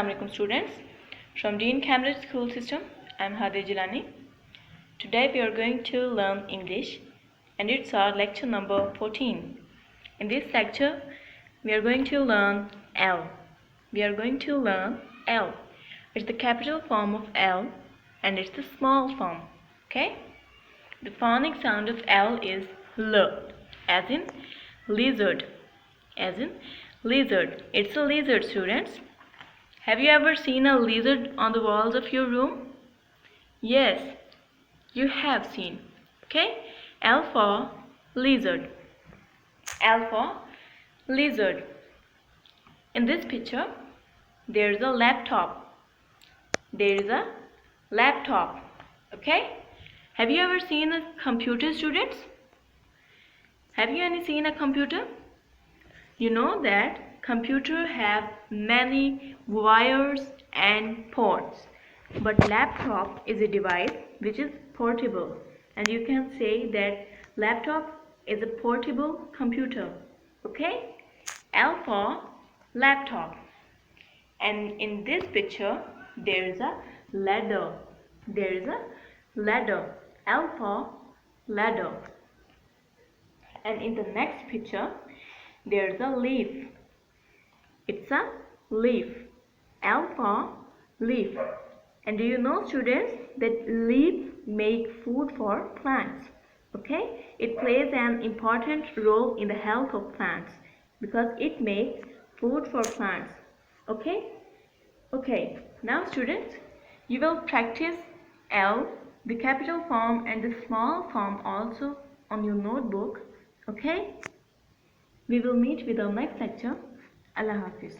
Assalamu alaikum students. From Dean Cambridge School System, I am Hadi Jilani. Today we are going to learn English and it's our lecture number 14. In this lecture we are going to learn L. We are going to learn L. It's the capital form of L and it's the small form. Okay? The phonic sound of L is L, as in lizard. As in lizard. It's a lizard, students. Have you ever seen a lizard on the walls of your room? Yes, you have seen. Okay? L for lizard. L for lizard. In this picture, there is a laptop. There is a laptop. Okay? Have you ever seen a computer, students? Have you seen a computer? You know that computers have many wires and ports, but laptop is a device which is portable, and you can say that laptop is a portable computer. Okay? L for laptop. And in this picture there is a ladder. There is a ladder. L for ladder. And in the next picture there's a leaf. It's a leaf. L for leaf. And do you know, students, that leaves make food for plants? Okay? It plays an important role in the health of plants because it makes food for plants. Okay? Okay. Now, students, you will practice L, the capital form and the small form also on your notebook. Okay? We will meet with our next lecture. Allah Hafiz.